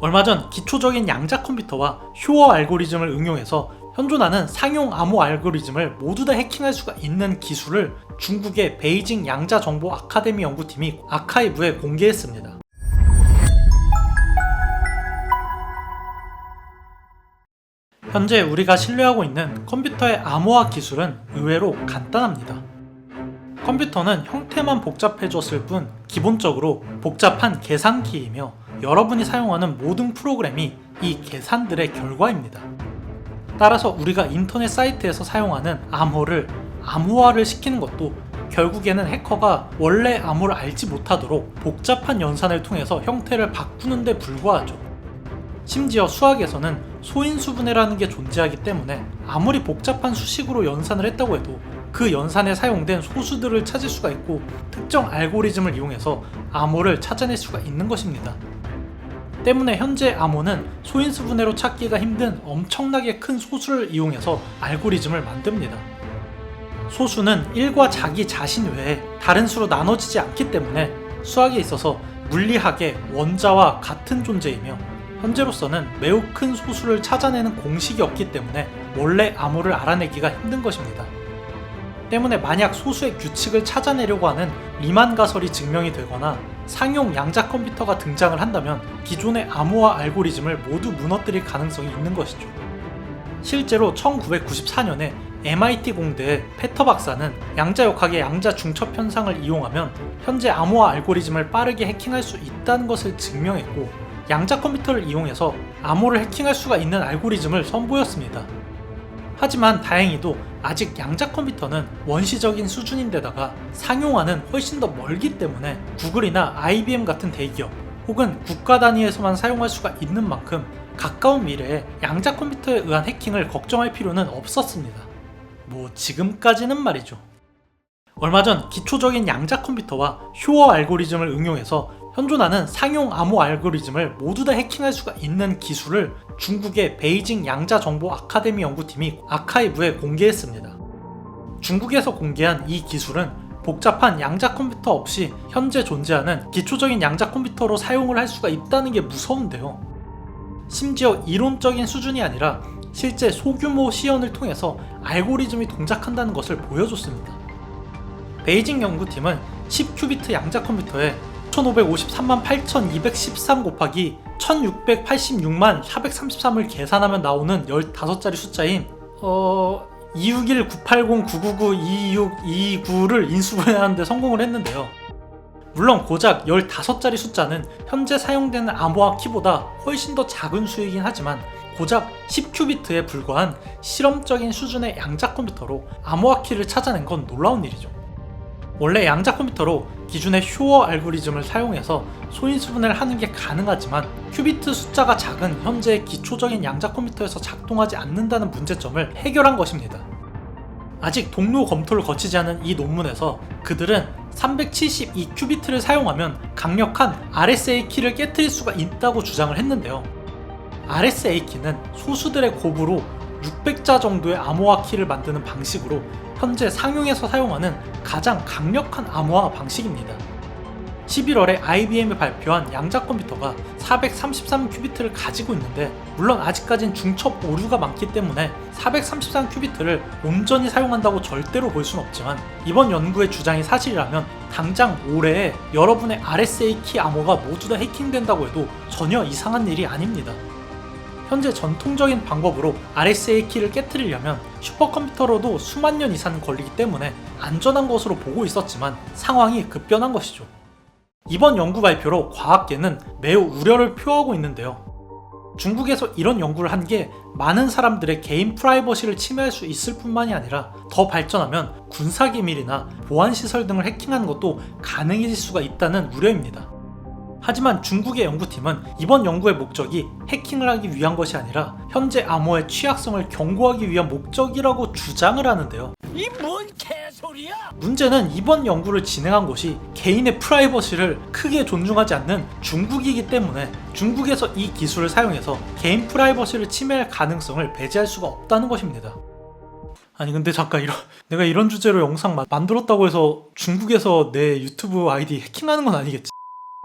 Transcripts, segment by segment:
얼마 전 기초적인 양자 컴퓨터와 휴어 알고리즘을 응용해서 현존하는 상용 암호 알고리즘을 모두 다 해킹할 수가 있는 기술을 중국의 베이징 양자정보 아카데미 연구팀이 아카이브에 공개했습니다. 현재 우리가 신뢰하고 있는 컴퓨터의 암호화 기술은 의외로 간단합니다. 컴퓨터는 형태만 복잡해졌을 뿐 기본적으로 복잡한 계산기이며 여러분이 사용하는 모든 프로그램이 이 계산들의 결과입니다. 따라서 우리가 인터넷 사이트에서 사용하는 암호를 암호화를 시키는 것도 결국에는 해커가 원래 암호를 알지 못하도록 복잡한 연산을 통해서 형태를 바꾸는 데 불과하죠. 심지어 수학에서는 소인수분해라는 게 존재하기 때문에 아무리 복잡한 수식으로 연산을 했다고 해도 그 연산에 사용된 소수들을 찾을 수가 있고 특정 알고리즘을 이용해서 암호를 찾아낼 수가 있는 것입니다. 때문에 현재 암호는 소인수분해로 찾기가 힘든 엄청나게 큰 소수를 이용해서 알고리즘을 만듭니다. 소수는 1과 자기 자신 외에 다른 수로 나눠지지 않기 때문에 수학에 있어서 물리학의 원자와 같은 존재이며 현재로서는 매우 큰 소수를 찾아내는 공식이 없기 때문에 원래 암호를 알아내기가 힘든 것입니다. 때문에 만약 소수의 규칙을 찾아내려고 하는 리만 가설이 증명이 되거나 상용 양자 컴퓨터가 등장을 한다면 기존의 암호화 알고리즘을 모두 무너뜨릴 가능성이 있는 것이죠. 실제로 1994년에 MIT 공대의 페터 박사는 양자역학의 양자 중첩 현상을 이용하면 현재 암호화 알고리즘을 빠르게 해킹할 수 있다는 것을 증명했고 양자 컴퓨터를 이용해서 암호를 해킹할 수가 있는 알고리즘을 선보였습니다. 하지만 다행히도 아직 양자 컴퓨터는 원시적인 수준인데다가 상용화는 훨씬 더 멀기 때문에 구글이나 IBM 같은 대기업 혹은 국가 단위에서만 사용할 수가 있는 만큼 가까운 미래에 양자 컴퓨터에 의한 해킹을 걱정할 필요는 없었습니다. 뭐 지금까지는 말이죠. 얼마 전 기초적인 양자 컴퓨터와 휴어 알고리즘을 응용해서 현존하는 상용 암호 알고리즘을 모두 다 해킹할 수가 있는 기술을 중국의 베이징 양자정보 아카데미 연구팀이 아카이브에 공개했습니다. 중국에서 공개한 이 기술은 복잡한 양자 컴퓨터 없이 현재 존재하는 기초적인 양자 컴퓨터로 사용을 할 수가 있다는 게 무서운데요. 심지어 이론적인 수준이 아니라 실제 소규모 시연을 통해서 알고리즘이 동작한다는 것을 보여줬습니다. 베이징 연구팀은 10큐비트 양자 컴퓨터에 1553만 8213 곱하기 1686만 433을 계산하면 나오는 15자리 숫자인 261980999226229를 인수분해하는 데 성공을 했는데요. 물론 고작 15자리 숫자는 현재 사용되는 암호화 키보다 훨씬 더 작은 수이긴 하지만 고작 10큐비트에 불과한 실험적인 수준의 양자 컴퓨터로 암호화 키를 찾아낸 건 놀라운 일이죠. 원래 양자 컴퓨터로 기존의 휴어 알고리즘을 사용해서 소인수분해를 하는 게 가능하지만 큐비트 숫자가 작은 현재의 기초적인 양자 컴퓨터에서 작동하지 않는다는 문제점을 해결한 것입니다. 아직 동료 검토를 거치지 않은 이 논문에서 그들은 372큐비트를 사용하면 강력한 RSA 키를 깨트릴 수가 있다고 주장을 했는데요. RSA 키는 소수들의 곱으로 600자 정도의 암호화 키를 만드는 방식으로 현재 상용에서 사용하는 가장 강력한 암호화 방식입니다. 11월에 IBM이 발표한 양자 컴퓨터가 433큐비트를 가지고 있는데 물론 아직까진 중첩 오류가 많기 때문에 433큐비트를 온전히 사용한다고 절대로 볼 수는 없지만 이번 연구의 주장이 사실이라면 당장 올해에 여러분의 RSA 키 암호가 모두 다 해킹된다고 해도 전혀 이상한 일이 아닙니다. 현재 전통적인 방법으로 RSA 키를 깨트리려면 슈퍼컴퓨터로도 수만 년 이상 걸리기 때문에 안전한 것으로 보고 있었지만 상황이 급변한 것이죠. 이번 연구 발표로 과학계는 매우 우려를 표하고 있는데요. 중국에서 이런 연구를 한 게 많은 사람들의 개인 프라이버시를 침해할 수 있을 뿐만이 아니라 더 발전하면 군사기밀이나 보안시설 등을 해킹하는 것도 가능해질 수가 있다는 우려입니다. 하지만 중국의 연구팀은 이번 연구의 목적이 해킹을 하기 위한 것이 아니라 현재 암호의 취약성을 경고하기 위한 목적이라고 주장을 하는데요. 이 뭔 개소리야? 문제는 이번 연구를 진행한 곳이 개인의 프라이버시를 크게 존중하지 않는 중국이기 때문에 중국에서 이 기술을 사용해서 개인 프라이버시를 침해할 가능성을 배제할 수가 없다는 것입니다. 아니 근데 잠깐 내가 이런 주제로 영상 만들었다고 해서 중국에서 내 유튜브 아이디 해킹하는 건 아니겠지?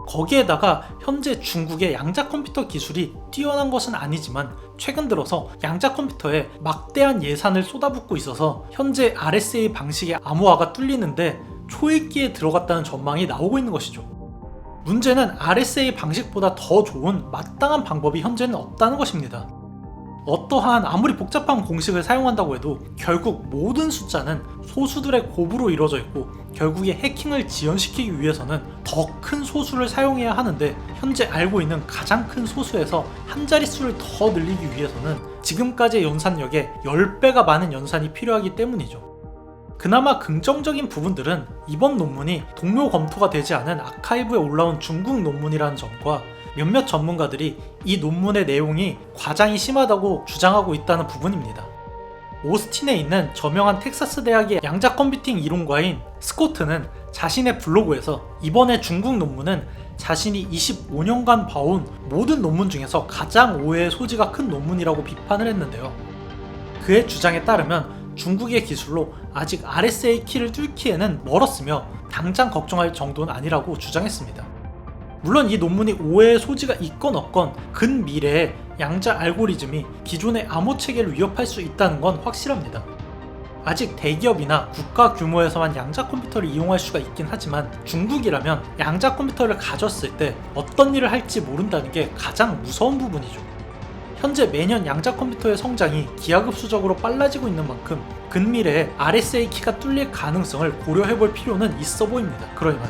거기에다가 현재 중국의 양자 컴퓨터 기술이 뛰어난 것은 아니지만 최근 들어서 양자 컴퓨터에 막대한 예산을 쏟아붓고 있어서 현재 RSA 방식의 암호화가 뚫리는데 초읽기에 들어갔다는 전망이 나오고 있는 것이죠. 문제는 RSA 방식보다 더 좋은 마땅한 방법이 현재는 없다는 것입니다. 어떠한 아무리 복잡한 공식을 사용한다고 해도 결국 모든 숫자는 소수들의 곱으로 이루어져 있고 결국에 해킹을 지연시키기 위해서는 더 큰 소수를 사용해야 하는데 현재 알고 있는 가장 큰 소수에서 한 자릿수를 더 늘리기 위해서는 지금까지의 연산력의 10배가 많은 연산이 필요하기 때문이죠. 그나마 긍정적인 부분들은 이번 논문이 동료 검토가 되지 않은 아카이브에 올라온 중국 논문이라는 점과 몇몇 전문가들이 이 논문의 내용이 과장이 심하다고 주장하고 있다는 부분입니다. 오스틴에 있는 저명한 텍사스 대학의 양자 컴퓨팅 이론가인 스코트는 자신의 블로그에서 이번에 중국 논문은 자신이 25년간 봐온 모든 논문 중에서 가장 오해의 소지가 큰 논문이라고 비판을 했는데요. 그의 주장에 따르면 중국의 기술로 아직 RSA 키를 뚫기에는 멀었으며 당장 걱정할 정도는 아니라고 주장했습니다. 물론 이 논문이 오해의 소지가 있건 없건 근미래에 양자 알고리즘이 기존의 암호 체계를 위협할 수 있다는 건 확실합니다. 아직 대기업이나 국가 규모에서만 양자 컴퓨터를 이용할 수가 있긴 하지만 중국이라면 양자 컴퓨터를 가졌을 때 어떤 일을 할지 모른다는 게 가장 무서운 부분이죠. 현재 매년 양자 컴퓨터의 성장이 기하급수적으로 빨라지고 있는 만큼 근미래에 RSA 키가 뚫릴 가능성을 고려해볼 필요는 있어 보입니다. 그러니까